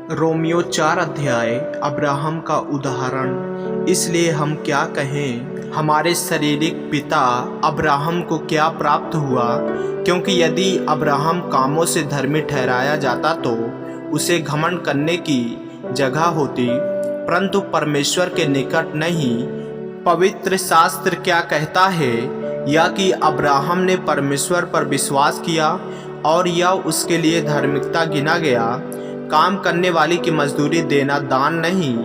Romeo 4 अध्याय Abraham का उदाहरण। इसलिए हम क्या कहें, हमारे शारीरिक पिता अब्राहम को क्या प्राप्त हुआ? क्योंकि यदि अब्राहम कामों से धर्मी ठहराया जाता तो उसे घमंड करने की जगह होती, परंतु परमेश्वर के निकट नहीं। पवित्र शास्त्र क्या कहता है? या कि अब्राहम ने परमेश्वर पर विश्वास किया और यह उसके लिए धार्मिकता गिना गया। काम करने वाली की मजदूरी देना दान नहीं,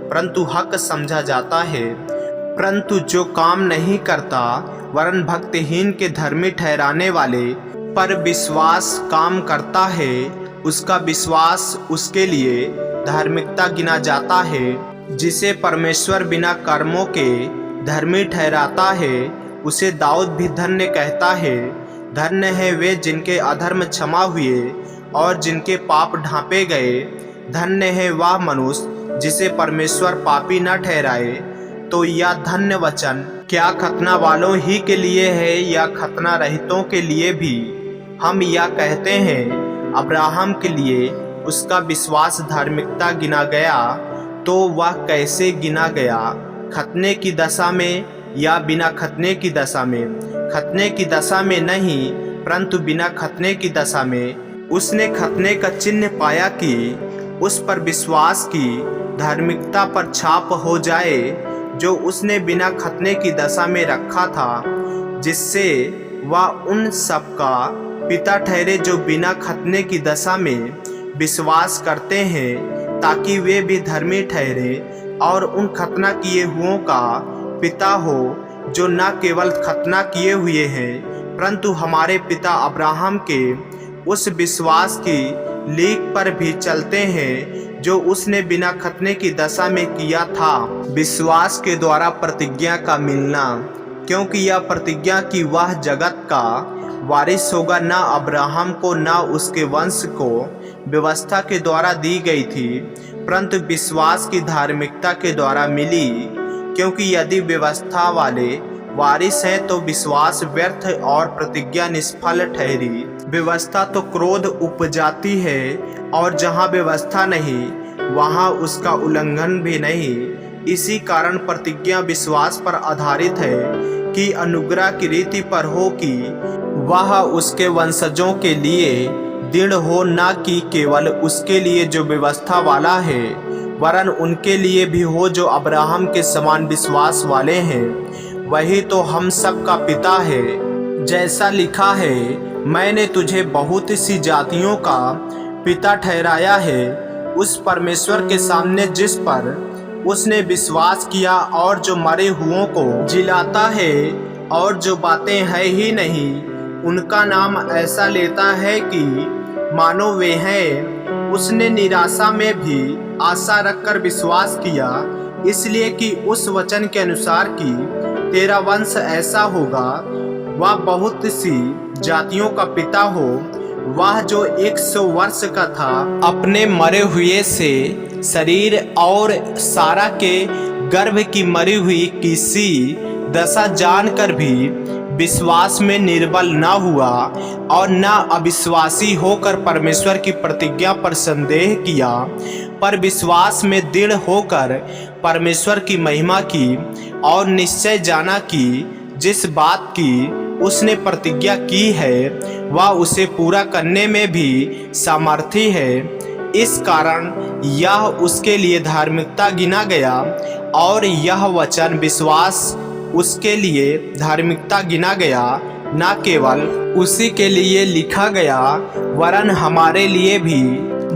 परंतु हक समझा जाता है। परंतु जो काम नहीं करता वरन भक्तिहीन के धर्मी ठहराने वाले पर विश्वास काम करता है, उसका विश्वास उसके लिए धार्मिकता गिना जाता है। जिसे परमेश्वर बिना कर्मों के धर्मी ठहराता है, उसे दाऊद भी धन्य कहता है। धन्य है वे जिनके अधर्म क्षमा हुए और जिनके पाप ढांपे गए। धन्य है वह मनुष्य जिसे परमेश्वर पापी न ठहराए। तो यह धन्य वचन क्या खतना वालों ही के लिए है या खतना रहितों के लिए भी? हम यह कहते हैं, अब्राहम के लिए उसका विश्वास धार्मिकता गिना गया। तो वह कैसे गिना गया? खतने की दशा में या बिना खतने की दशा में? खतने की दशा में नहीं, परंतु बिना खतने की दशा में। उसने खतने का चिन्ह पाया कि उस पर विश्वास की धार्मिकता पर छाप हो जाए जो उसने बिना खतने की दशा में रखा था, जिससे वह उन सबका पिता ठहरे जो बिना खतने की दशा में विश्वास करते हैं, ताकि वे भी धर्मी ठहरे और उन खतना किए हुओं का पिता हो जो न केवल खतना किए हुए हैं, परंतु हमारे पिता अब्राहम के उस विश्वास की लीक पर भी चलते हैं जो उसने बिना खतने की दशा में किया था। विश्वास के द्वारा प्रतिज्ञा का मिलना, क्योंकि यह प्रतिज्ञा कि वह जगत का वारिस होगा न अब्राहम को न उसके वंश को व्यवस्था के द्वारा दी गई थी, परंतु विश्वास की धार्मिकता के द्वारा मिली। क्योंकि यदि व्यवस्था वाले वारिस हैं तो विश्वास व्यर्थ और प्रतिज्ञा निष्फल ठहरी। व्यवस्था तो क्रोध उपजाती है, और जहाँ व्यवस्था नहीं वहाँ उसका उल्लंघन भी नहीं। इसी कारण प्रतिज्ञा विश्वास पर आधारित है कि अनुग्रह की रीति पर हो कि वह उसके वंशजों के लिए दृढ़ हो, न कि केवल उसके लिए जो व्यवस्था वाला है, वरन उनके लिए भी हो जो अब्राहम के समान विश्वास वाले हैं। वही तो हम सब का पिता है। जैसा लिखा है, मैंने तुझे बहुत सी जातियों का पिता ठहराया है। उस परमेश्वर के सामने जिस पर उसने विश्वास किया और जो मरे हुओं को जिलाता है और जो बातें है ही नहीं, उनका नाम ऐसा लेता है कि मानो वे हैं। उसने निराशा में भी आशा रखकर विश्वास किया, इसलिए कि उस वचन के अनुसार कि तेरा वंश ऐसा होगा, वह बहुत सी जातियों का पिता हो। वह जो 100 वर्ष का था, अपने मरे हुए से शरीर और सारा के गर्भ की मरी हुई किसी दशा जानकर भी विश्वास में निर्बल न हुआ और न अविश्वासी होकर परमेश्वर की प्रतिज्ञा पर संदेह किया, पर विश्वास में दृढ़ होकर परमेश्वर की महिमा की और निश्चय जाना कि जिस बात की उसने प्रतिज्ञा की है वह उसे पूरा करने में भी सामर्थी है। इस कारण यह उसके लिए धार्मिकता गिना गया, और यह वचन विश्वास उसके लिए धार्मिकता गिना गया, न केवल उसी के लिए लिखा गया वरन हमारे लिए भी,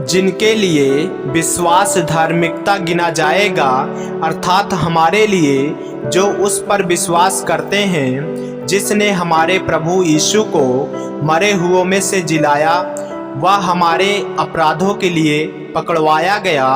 जिनके लिए विश्वास धार्मिकता गिना जाएगा, अर्थात हमारे लिए जो उस पर विश्वास करते हैं जिसने हमारे प्रभु यीशु को मरे हुओं में से जिलाया। वह हमारे अपराधों के लिए पकड़वाया गया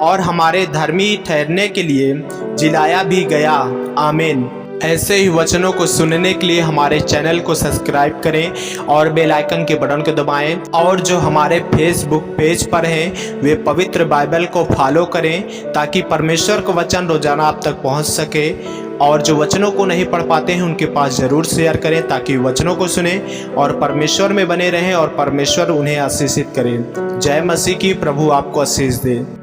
और हमारे धर्मी ठहरने के लिए जिलाया भी गया। आमीन। ऐसे ही वचनों को सुनने के लिए हमारे चैनल को सब्सक्राइब करें और बेल आइकन के बटन को दबाएं। और जो हमारे फेसबुक पेज पर हैं वे पवित्र बाइबल को फॉलो करें ताकि परमेश्वर का वचन रोजाना आप तक पहुंच सके। और जो वचनों को नहीं पढ़ पाते हैं उनके पास ज़रूर शेयर करें ताकि वचनों को सुने और परमेश्वर में बने रहें और परमेश्वर उन्हें आशीषित करें। जय मसीह की। प्रभु आपको आशीष दे।